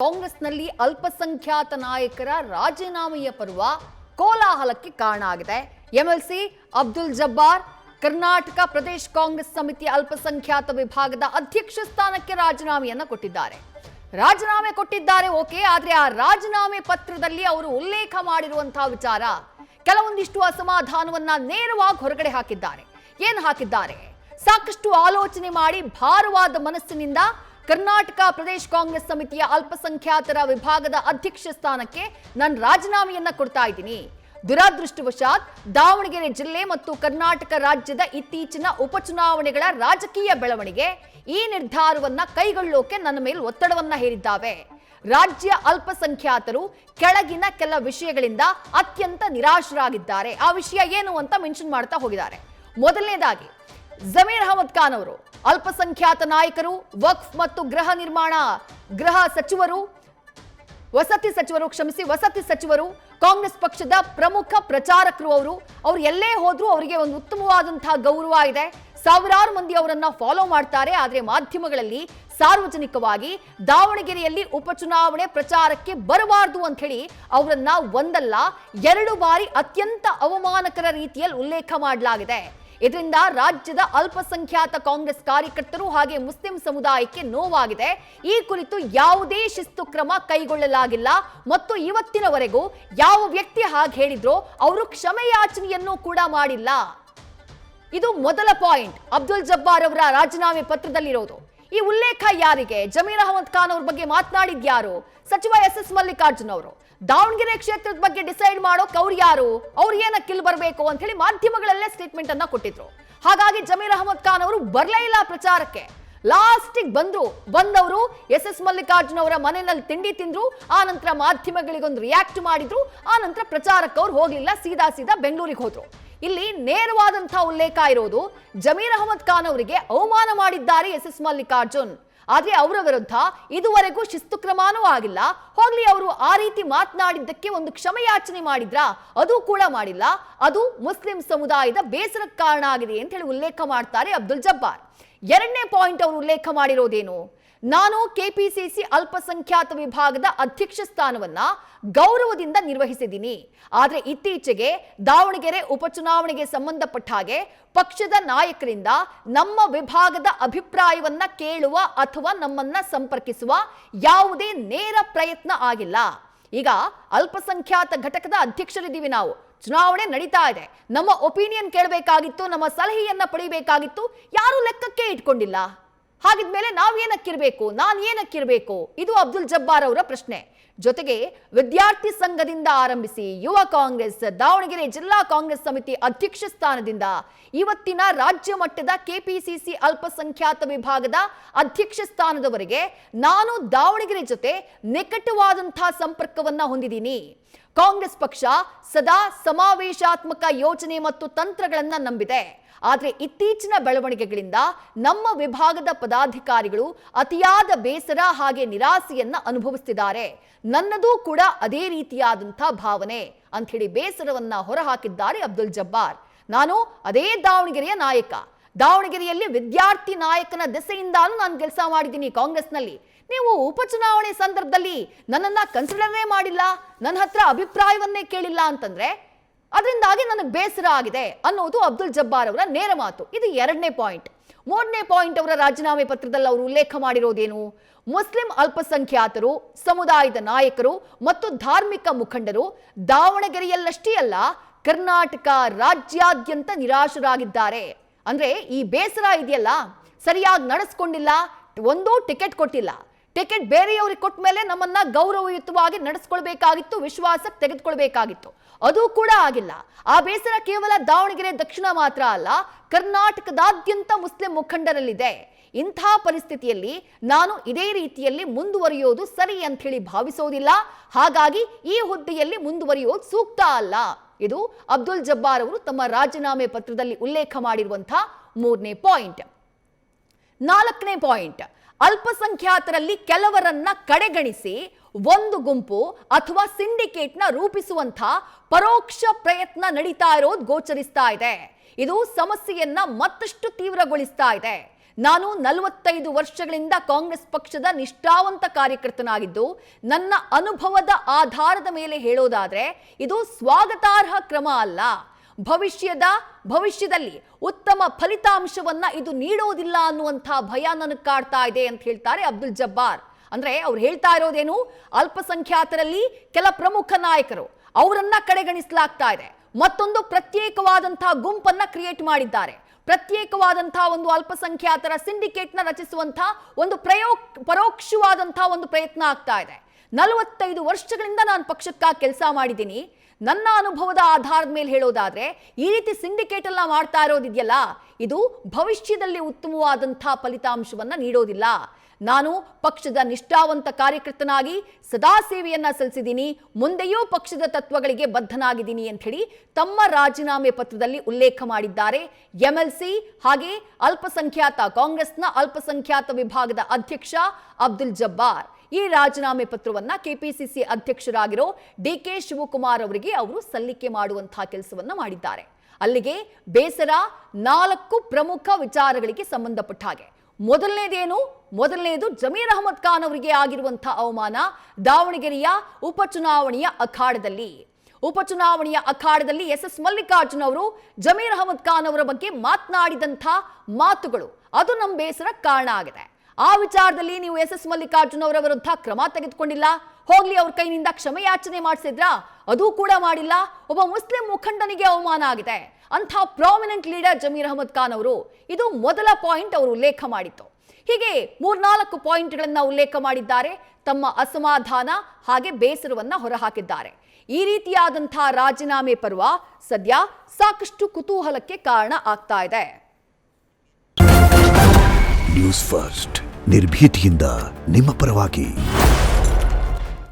ಕಾಂಗ್ರೆಸ್ನಲ್ಲಿ ಅಲ್ಪಸಂಖ್ಯಾತ ನಾಯಕರ ರಾಜೀನಾಮೆಯ ಪರ್ವ ಕೋಲಾಹಲಕ್ಕೆ ಕಾರಣ ಆಗಿದೆ. ಎಂಎಲ್ಸಿ ಅಬ್ದುಲ್ ಜಬ್ಬಾರ್ ಕರ್ನಾಟಕ ಪ್ರದೇಶ ಕಾಂಗ್ರೆಸ್ ಸಮಿತಿಯ ಅಲ್ಪಸಂಖ್ಯಾತ ವಿಭಾಗದ ಅಧ್ಯಕ್ಷ ಸ್ಥಾನಕ್ಕೆ ರಾಜೀನಾಮೆಯನ್ನ ಕೊಟ್ಟಿದ್ದಾರೆ. ಓಕೆ, ಆದ್ರೆ ಆ ರಾಜೀನಾಮೆ ಪತ್ರದಲ್ಲಿ ಅವರು ಉಲ್ಲೇಖ ಮಾಡಿರುವಂತಹ ವಿಚಾರ ಕೆಲವೊಂದಿಷ್ಟು ಅಸಮಾಧಾನವನ್ನ ನೇರವಾಗಿ ಹೊರಗಡೆ ಹಾಕಿದ್ದಾರೆ. ಏನು ಹಾಕಿದ್ದಾರೆ? ಸಾಕಷ್ಟು ಆಲೋಚನೆ ಮಾಡಿ ಭಾರವಾದ ಮನಸ್ಸಿನಿಂದ ಕರ್ನಾಟಕ ಪ್ರದೇಶ ಕಾಂಗ್ರೆಸ್ ಸಮಿತಿಯ ಅಲ್ಪಸಂಖ್ಯಾತರ ವಿಭಾಗದ ಅಧ್ಯಕ್ಷ ಸ್ಥಾನಕ್ಕೆ ನಾನು ರಾಜೀನಾಮೆಯನ್ನ ಕೊಡ್ತಾ ಇದ್ದೀನಿ. ದುರದೃಷ್ಟವಶಾತ್ ದಾವಣಗೆರೆ ಜಿಲ್ಲೆ ಮತ್ತು ಕರ್ನಾಟಕ ರಾಜ್ಯದ ಇತ್ತೀಚಿನ ಉಪಚುನಾವಣೆಗಳ ರಾಜಕೀಯ ಬೆಳವಣಿಗೆ ಈ ನಿರ್ಧಾರವನ್ನ ಕೈಗೊಳ್ಳೋಕೆ ನನ್ನ ಮೇಲೆ ಒತ್ತಡವನ್ನ ಹೇರಿದ್ದಾವೆ. ರಾಜ್ಯ ಅಲ್ಪಸಂಖ್ಯಾತರು ಕೆಳಗಿನ ಕೆಲ ವಿಷಯಗಳಿಂದ ಅತ್ಯಂತ ನಿರಾಶರಾಗಿದ್ದಾರೆ. ಆ ವಿಷಯ ಏನು ಅಂತ ಮೆನ್ಷನ್ ಮಾಡ್ತಾ ಹೋಗಿದ್ದಾರೆ. ಮೊದಲನೇದಾಗಿ ಜಮೀರ್ ಅಹಮದ್ ಖಾನ್ ಅವರು ಅಲ್ಪಸಂಖ್ಯಾತ ನಾಯಕರು, ವಕ್ಫ್ ಮತ್ತು ವಸತಿ ಸಚಿವರು, ಕಾಂಗ್ರೆಸ್ ಪಕ್ಷದ ಪ್ರಮುಖ ಪ್ರಚಾರಕರು. ಅವರು ಎಲ್ಲೇ ಹೋದ್ರೂ ಅವರಿಗೆ ಒಂದು ಉತ್ತಮವಾದಂತಹ ಗೌರವ ಇದೆ. ಸಾವಿರಾರು ಮಂದಿ ಅವರನ್ನ ಫಾಲೋ ಮಾಡ್ತಾರೆ. ಆದ್ರೆ ಮಾಧ್ಯಮಗಳಲ್ಲಿ ಸಾರ್ವಜನಿಕವಾಗಿ ದಾವಣಗೆರೆಯಲ್ಲಿ ಉಪಚುನಾವಣೆ ಪ್ರಚಾರಕ್ಕೆ ಬರಬಾರದು ಅಂತ ಹೇಳಿ ಅವರನ್ನ ಒಂದಲ್ಲ ಎರಡು ಬಾರಿ ಅತ್ಯಂತ ಅವಮಾನಕರ ರೀತಿಯಲ್ಲಿ ಉಲ್ಲೇಖ ಮಾಡಲಾಗಿದೆ. ಇದರಿಂದ ರಾಜ್ಯದ ಅಲ್ಪಸಂಖ್ಯಾತ ಕಾಂಗ್ರೆಸ್ ಕಾರ್ಯಕರ್ತರು ಹಾಗೆ ಮುಸ್ಲಿಂ ಸಮುದಾಯಕ್ಕೆ ನೋವಾಗಿದೆ. ಈ ಕುರಿತು ಯಾವುದೇ ಶಿಸ್ತು ಕ್ರಮ ಕೈಗೊಳ್ಳಲಾಗಿಲ್ಲ ಮತ್ತು ಇವತ್ತಿನವರೆಗೂ ಯಾವ ವ್ಯಕ್ತಿ ಹಾಗೆ ಹೇಳಿದ್ರೋ ಅವರು ಕ್ಷಮೆಯಾಚನೆಯನ್ನು ಕೂಡ ಮಾಡಿಲ್ಲ. ಇದು ಮೊದಲ ಪಾಯಿಂಟ್ ಅಬ್ದುಲ್ ಜಬ್ಬಾರ್ ಅವರ ರಾಜೀನಾಮೆ ಪತ್ರದಲ್ಲಿರೋದು. ಈ ಉಲ್ಲೇಖ ಯಾರಿಗೆ? ಜಮೀರ್ ಅಹಮದ್ ಖಾನ್ ಅವ್ರ ಬಗ್ಗೆ ಮಾತನಾಡಿದ್ಯಾರು? ಸಚಿವ ಎಸ್ ಮಲ್ಲಿಕಾರ್ಜುನ್ ಅವರು. ದಾವಣಗೆರೆ ಕ್ಷೇತ್ರದ ಬಗ್ಗೆ ಡಿಸೈಡ್ ಮಾಡೋಕೆ ಅವ್ರು ಯಾರು? ಅವ್ರು ಏನಕ್ಕೆ ಇಲ್ಲಿ ಬರಬೇಕು ಅಂತ ಹೇಳಿ ಮಾಧ್ಯಮಗಳಲ್ಲೇ ಸ್ಟೇಟ್ಮೆಂಟ್ ಅನ್ನ ಕೊಟ್ಟಿದ್ರು. ಹಾಗಾಗಿ ಜಮೀರ್ ಅಹಮದ್ ಖಾನ್ ಅವರು ಬರಲೇ ಇಲ್ಲ ಪ್ರಚಾರಕ್ಕೆ. ಲಾಸ್ಟಿಗೆ ಬಂದವರು ಎಸ್ ಮಲ್ಲಿಕಾರ್ಜುನ್ ಅವರ ಮನೆಯಲ್ಲಿ ತಿಂಡಿ ತಿಂದ್ರು. ಆ ನಂತರ ಮಾಧ್ಯಮಗಳಿಗೊಂದು ರಿಯಾಕ್ಟ್ ಮಾಡಿದ್ರು. ಆ ನಂತರ ಪ್ರಚಾರಕ್ಕೆ ಅವ್ರು ಹೋಗ್ಲಿಲ್ಲ, ಸೀದಾ ಬೆಂಗಳೂರಿಗೆ ಹೋದ್ರು. ಇಲ್ಲಿ ನೇರವಾದಂತಹ ಉಲ್ಲೇಖ ಇರೋದು ಜಮೀರ್ ಅಹಮದ್ ಖಾನ್ ಅವರಿಗೆ ಅವಮಾನ ಮಾಡಿದ್ದಾರೆ ಎಸ್ ಮಲ್ಲಿಕಾರ್ಜುನ್. ಆದ್ರೆ ಅವರ ವಿರುದ್ಧ ಇದುವರೆಗೂ ಶಿಸ್ತು ಕ್ರಮನೂ ಆಗಿಲ್ಲ. ಹೋಗ್ಲಿ, ಅವರು ಆ ರೀತಿ ಮಾತನಾಡಿದ್ದಕ್ಕೆ ಒಂದು ಕ್ಷಮೆಯಾಚನೆ ಮಾಡಿದ್ರಾ? ಅದು ಕೂಡ ಮಾಡಿಲ್ಲ. ಅದು ಮುಸ್ಲಿಂ ಸಮುದಾಯದ ಬೇಸರಕ್ಕೆ ಕಾರಣ ಆಗಿದೆ ಅಂತ ಹೇಳಿ ಉಲ್ಲೇಖ ಮಾಡ್ತಾರೆ ಅಬ್ದುಲ್ ಜಬ್ಬಾರ್. ಎರಡನೇ ಪಾಯಿಂಟ್ ಅವರು ಉಲ್ಲೇಖ ಮಾಡಿರೋದೇನು? ನಾನು ಕೆಪಿಸಿಸಿ ಅಲ್ಪಸಂಖ್ಯಾತ ವಿಭಾಗದ ಅಧ್ಯಕ್ಷ ಸ್ಥಾನವನ್ನ ಗೌರವದಿಂದ ನಿರ್ವಹಿಸಿದ್ದೀನಿ. ಆದ್ರೆ ಇತ್ತೀಚೆಗೆ ದಾವಣಗೆರೆ ಉಪಚುನಾವಣೆಗೆ ಸಂಬಂಧಪಟ್ಟ ಹಾಗೆ ಪಕ್ಷದ ನಾಯಕರಿಂದ ನಮ್ಮ ವಿಭಾಗದ ಅಭಿಪ್ರಾಯವನ್ನ ಕೇಳುವ ಅಥವಾ ನಮ್ಮನ್ನ ಸಂಪರ್ಕಿಸುವ ಯಾವುದೇ ನೇರ ಪ್ರಯತ್ನ ಆಗಿಲ್ಲ. ಈಗ ಅಲ್ಪಸಂಖ್ಯಾತ ಘಟಕದ ಅಧ್ಯಕ್ಷರಿದ್ದೀವಿ ನಾವು. ಚುನಾವಣೆ ನಡೀತಾ ಇದೆ. ನಮ್ಮ ಒಪಿನಿಯನ್ ಕೇಳಬೇಕಾಗಿತ್ತು, ನಮ್ಮ ಸಲಹೆಯನ್ನ ಪಡಿಬೇಕಾಗಿತ್ತು. ಯಾರು ಲೆಕ್ಕಕ್ಕೆ ಇಟ್ಕೊಂಡಿಲ್ಲ. ಹಾಗಿದ್ಮೇಲೆ ನಾನು ಏನಕ್ಕಿರಬೇಕು? ಇದು ಅಬ್ದುಲ್ ಜಬ್ಬಾರ್ ಅವರ ಪ್ರಶ್ನೆ. ಜೊತೆಗೆ ವಿದ್ಯಾರ್ಥಿ ಸಂಘದಿಂದ ಆರಂಭಿಸಿ ಯುವ ಕಾಂಗ್ರೆಸ್, ದಾವಣಗೆರೆ ಜಿಲ್ಲಾ ಕಾಂಗ್ರೆಸ್ ಸಮಿತಿ ಅಧ್ಯಕ್ಷ ಸ್ಥಾನದಿಂದ ಇವತ್ತಿನ ರಾಜ್ಯ ಮಟ್ಟದ ಕೆಪಿಸಿಸಿ ಅಲ್ಪಸಂಖ್ಯಾತ ವಿಭಾಗದ ಅಧ್ಯಕ್ಷ ಸ್ಥಾನದವರೆಗೆ ನಾನು ದಾವಣಗೆರೆ ಜೊತೆ ನಿಕಟವಾದಂತಹ ಸಂಪರ್ಕವನ್ನ ಹೊಂದಿದ್ದೀನಿ. ಕಾಂಗ್ರೆಸ್ ಪಕ್ಷ ಸದಾ ಸಮಾವೇಶಾತ್ಮಕ ಯೋಜನೆ ಮತ್ತು ತಂತ್ರಗಳನ್ನ ನಂಬಿದೆ. ಆದ್ರೆ ಇತ್ತೀಚಿನ ಬೆಳವಣಿಗೆಗಳಿಂದ ನಮ್ಮ ವಿಭಾಗದ ಪದಾಧಿಕಾರಿಗಳು ಅತಿಯಾದ ಬೇಸರ ಹಾಗೆ ನಿರಾಸೆಯನ್ನ ಅನುಭವಿಸುತ್ತಿದ್ದಾರೆ. ನನ್ನದೂ ಕೂಡ ಅದೇ ರೀತಿಯಾದಂತಹ ಭಾವನೆ ಅಂತ ಹೇಳಿ ಬೇಸರವನ್ನ ಹೊರಹಾಕಿದ್ದಾರೆ ಅಬ್ದುಲ್ ಜಬ್ಬಾರ್. ನಾನು ಅದೇ ದಾವಣಗೆರೆಯ ನಾಯಕ. ದಾವಣಗೆರೆಯಲ್ಲಿ ವಿದ್ಯಾರ್ಥಿ ನಾಯಕನ ದೆಸೆಯಿಂದಾನು ನಾನು ಕೆಲಸ ಮಾಡಿದ್ದೀನಿ ಕಾಂಗ್ರೆಸ್ನಲ್ಲಿ. ನೀವು ಉಪಚುನಾವಣೆ ಸಂದರ್ಭದಲ್ಲಿ ನನ್ನನ್ನ ಕನ್ಸಿಡರೇ ಮಾಡಿಲ್ಲ, ನನ್ನ ಹತ್ರ ಅಭಿಪ್ರಾಯವನ್ನೇ ಕೇಳಿಲ್ಲ ಅಂತಂದ್ರೆ ಅದರಿಂದಾಗಿ ನನಗೆ ಬೇಸರ ಆಗಿದೆ ಅನ್ನೋದು ಅಬ್ದುಲ್ ಜಬ್ಬಾರ್ ಅವರ ನೇರ ಮಾತು. ಇದು ಎರಡನೇ ಪಾಯಿಂಟ್. ಮೂರನೇ ಪಾಯಿಂಟ್ ಅವರ ರಾಜೀನಾಮೆ ಪತ್ರದಲ್ಲಿ ಅವರು ಉಲ್ಲೇಖ ಮಾಡಿರೋದೇನು? ಮುಸ್ಲಿಂ ಅಲ್ಪಸಂಖ್ಯಾತರು, ಸಮುದಾಯದ ನಾಯಕರು ಮತ್ತು ಧಾರ್ಮಿಕ ಮುಖಂಡರು ದಾವಣಗೆರೆಯಲ್ಲಷ್ಟೇ ಅಲ್ಲ ಕರ್ನಾಟಕ ರಾಜ್ಯಾದ್ಯಂತ ನಿರಾಶರಾಗಿದ್ದಾರೆ. ಅಂದ್ರೆ ಈ ಬೇಸರ ಇದೆಯಲ್ಲ, ಸರಿಯಾಗಿ ನಡೆಸ್ಕೊಂಡಿಲ್ಲ. ಒಂದು ಟಿಕೆಟ್ ಕೊಟ್ಟಿಲ್ಲ. ಟಿಕೆಟ್ ಬೇರೆಯವರಿಗೆ ಕೊಟ್ಟ ಮೇಲೆ ನಮ್ಮನ್ನ ಗೌರವಯುತವಾಗಿ ನಡೆಸ್ಕೊಳ್ಬೇಕಾಗಿತ್ತು, ವಿಶ್ವಾಸಕ್ಕೆ ತೆಗೆದುಕೊಳ್ಬೇಕಾಗಿತ್ತು. ಅದು ಕೂಡ ಆಗಿಲ್ಲ. ಆ ಬೇಸರ ಕೇವಲ ದಾವಣಗೆರೆ ದಕ್ಷಿಣ ಮಾತ್ರ ಅಲ್ಲ, ಕರ್ನಾಟಕದಾದ್ಯಂತ ಮುಸ್ಲಿಂ ಮುಖಂಡರಲ್ಲಿದೆ. ಇಂಥ ಪರಿಸ್ಥಿತಿಯಲ್ಲಿ ನಾನು ಇದೇ ರೀತಿಯಲ್ಲಿ ಮುಂದುವರಿಯೋದು ಸರಿ ಅಂತ ಹೇಳಿ ಭಾವಿಸೋದಿಲ್ಲ. ಹಾಗಾಗಿ ಈ ಹುದ್ದೆಯಲ್ಲಿ ಮುಂದುವರಿಯೋದು ಸೂಕ್ತ ಅಲ್ಲ. ಇದು ಅಬ್ದುಲ್ ಜಬ್ಬಾರ್ ಅವರು ತಮ್ಮ ರಾಜೀನಾಮೆ ಪತ್ರದಲ್ಲಿ ಉಲ್ಲೇಖ ಮಾಡಿರುವಂತಹ ಮೂರನೇ ಪಾಯಿಂಟ್. ನಾಲ್ಕನೇ ಪಾಯಿಂಟ್, ಅಲ್ಪಸಂಖ್ಯಾತರಲ್ಲಿ ಕೆಲವರನ್ನ ಕಡೆಗಣಿಸಿ ಒಂದು ಗುಂಪು ಅಥವಾ ಸಿಂಡಿಕೇಟ್ನ ರೂಪಿಸುವಂತ ಪರೋಕ್ಷ ಪ್ರಯತ್ನ ನಡೀತಾ ಇರೋದು ಗೋಚರಿಸ್ತಾ ಇದೆ. ಇದು ಸಮಸ್ಯೆಯನ್ನ ಮತ್ತಷ್ಟು ತೀವ್ರಗೊಳಿಸ್ತಾ ಇದೆ. ನಾನು 45 ವರ್ಷಗಳಿಂದ ಕಾಂಗ್ರೆಸ್ ಪಕ್ಷದ ನಿಷ್ಠಾವಂತ ಕಾರ್ಯಕರ್ತನಾಗಿದ್ದು ನನ್ನ ಅನುಭವದ ಆಧಾರದ ಮೇಲೆ ಹೇಳೋದಾದ್ರೆ ಇದು ಸ್ವಾಗತಾರ್ಹ ಕ್ರಮ ಅಲ್ಲ. ಭವಿಷ್ಯದಲ್ಲಿ ಉತ್ತಮ ಫಲಿತಾಂಶವನ್ನ ಇದು ನೀಡೋದಿಲ್ಲ ಅನ್ನುವಂಥ ಭಯ ನನಗೆ ಕಾಡ್ತಾ ಇದೆ ಅಂತ ಹೇಳ್ತಾರೆ ಅಬ್ದುಲ್ ಜಬ್ಬಾರ್. ಅಂದ್ರೆ ಅವ್ರು ಹೇಳ್ತಾ ಇರೋದೇನು, ಅಲ್ಪಸಂಖ್ಯಾತರಲ್ಲಿ ಕೆಲ ಪ್ರಮುಖ ನಾಯಕರು ಅವರನ್ನ ಕಡೆಗಣಿಸಲಾಗ್ತಾ ಇದೆ, ಮತ್ತೊಂದು ಪ್ರತ್ಯೇಕವಾದಂತಹ ಗುಂಪನ್ನ ಕ್ರಿಯೇಟ್ ಮಾಡಿದ್ದಾರೆ, ಪ್ರತ್ಯೇಕವಾದಂತಹ ಒಂದು ಅಲ್ಪಸಂಖ್ಯಾತರ ಸಿಂಡಿಕೇಟ್ ನ ರಚಿಸುವಂತಹ ಒಂದು ಪರೋಕ್ಷವಾದಂತಹ ಒಂದು ಪ್ರಯತ್ನ ಆಗ್ತಾ ಇದೆ. 45 ವರ್ಷಗಳಿಂದ ನಾನು ಪಕ್ಷಕ್ಕಾಗಿ ಕೆಲಸ ಮಾಡಿದ್ದೀನಿ. ನನ್ನ ಅನುಭವದ ಆಧಾರದ ಮೇಲೆ ಹೇಳೋದಾದ್ರೆ ಈ ರೀತಿ ಸಿಂಡಿಕೇಟ್ ಎಲ್ಲ ಮಾಡ್ತಾ ಇರೋದಿದೆಯಲ್ಲ, ಇದು ಭವಿಷ್ಯದಲ್ಲಿ ಉತ್ತಮವಾದಂತಹ ಫಲಿತಾಂಶವನ್ನ ನೀಡೋದಿಲ್ಲ. ನಾನು ಪಕ್ಷದ ನಿಷ್ಠಾವಂತ ಕಾರ್ಯಕರ್ತನಾಗಿ ಸದಾ ಸೇವೆಯನ್ನ ಸಲ್ಲಿಸಿದ್ದೀನಿ, ಮುಂದೆಯೂ ಪಕ್ಷದ ತತ್ವಗಳಿಗೆ ಬದ್ಧನಾಗಿದ್ದೀನಿ ಅಂತ ಹೇಳಿ ತಮ್ಮ ರಾಜೀನಾಮೆ ಪತ್ರದಲ್ಲಿ ಉಲ್ಲೇಖ ಮಾಡಿದ್ದಾರೆ ಎಂಎಲ್ಸಿ ಹಾಗೆ ಕಾಂಗ್ರೆಸ್ನ ಅಲ್ಪಸಂಖ್ಯಾತ ವಿಭಾಗದ ಅಧ್ಯಕ್ಷ ಅಬ್ದುಲ್ ಜಬ್ಬಾರ್. ಈ ರಾಜೀನಾಮೆ ಪತ್ರವನ್ನ ಕೆಪಿಸಿಸಿ ಅಧ್ಯಕ್ಷರಾಗಿರೋ ಡಿಕೆ ಶಿವಕುಮಾರ್ ಅವರಿಗೆ ಅವರು ಸಲ್ಲಿಕೆ ಮಾಡುವಂತಹ ಕೆಲಸವನ್ನ ಮಾಡಿದ್ದಾರೆ. ಅಲ್ಲಿಗೆ ಬೇಸರ 4 ಪ್ರಮುಖ ವಿಚಾರಗಳಿಗೆ ಸಂಬಂಧಪಟ್ಟ ಹಾಗೆ. ಮೊದಲನೇದು ಜಮೀರ್ ಅಹಮದ್ ಖಾನ್ ಅವರಿಗೆ ಆಗಿರುವಂತಹ ಅವಮಾನ ದಾವಣಗೆರೆಯ ಉಪಚುನಾವಣೆಯ ಅಖಾಡದಲ್ಲಿ ಎಸ್ ಮಲ್ಲಿಕಾರ್ಜುನ್ ಅವರು ಜಮೀರ್ ಅಹಮದ್ ಖಾನ್ ಅವರ ಬಗ್ಗೆ ಮಾತನಾಡಿದಂತಹ ಮಾತುಗಳು ಅದು ನಮ್ಮ ಬೇಸರ ಕಾರಣ ಆಗಿದೆ. ಆ ವಿಚಾರದಲ್ಲಿ ನೀವು ಎಸ್ ಮಲ್ಲಿಕಾರ್ಜುನ್ ಅವರ ವಿರುದ್ಧ ಕ್ರಮ ತೆಗೆದುಕೊಂಡಿಲ್ಲ, ಹೋಗ್ಲಿ ಅವ್ರ ಕೈನಿಂದ ಕ್ಷಮೆಯಾಚನೆ ಮಾಡಿಸಿದ್ರಾ, ಅದೂ ಕೂಡ ಮಾಡಿಲ್ಲ. ಒಬ್ಬ ಮುಸ್ಲಿಂ ಮುಖಂಡನಿಗೆ ಅವಮಾನ ಆಗಿದೆ ಅಂಥ ಪ್ರಾಮಿನೆಂಟ್ ಲೀಡರ್ ಜಮೀರ್ ಅಹಮದ್ ಖಾನ್ ಅವರು, ಇದು ಮೊದಲ ಪಾಯಿಂಟ್ ಅವರು ಉಲ್ಲೇಖ ಮಾಡಿತ್ತು. ಹೀಗೆ 3-4 ಪಾಯಿಂಟ್ಗಳನ್ನ ಉಲ್ಲೇಖ ಮಾಡಿದ್ದಾರೆ, ತಮ್ಮ ಅಸಮಾಧಾನ ಹಾಗೆ ಬೇಸರವನ್ನ ಹೊರಹಾಕಿದ್ದಾರೆ. ಈ ರೀತಿಯಾದಂತಹ ರಾಜೀನಾಮೆ ಪರ್ವ ಸದ್ಯ ಸಾಕಷ್ಟು ಕುತೂಹಲಕ್ಕೆ ಕಾರಣ ಆಗ್ತಾ ಇದೆ. ನ್ಯೂಸ್ ಫಸ್ಟ್ ನಿರ್ಭೀತಿಯಿಂದ ನಿಮ್ಮ ಪರವಾಗಿ.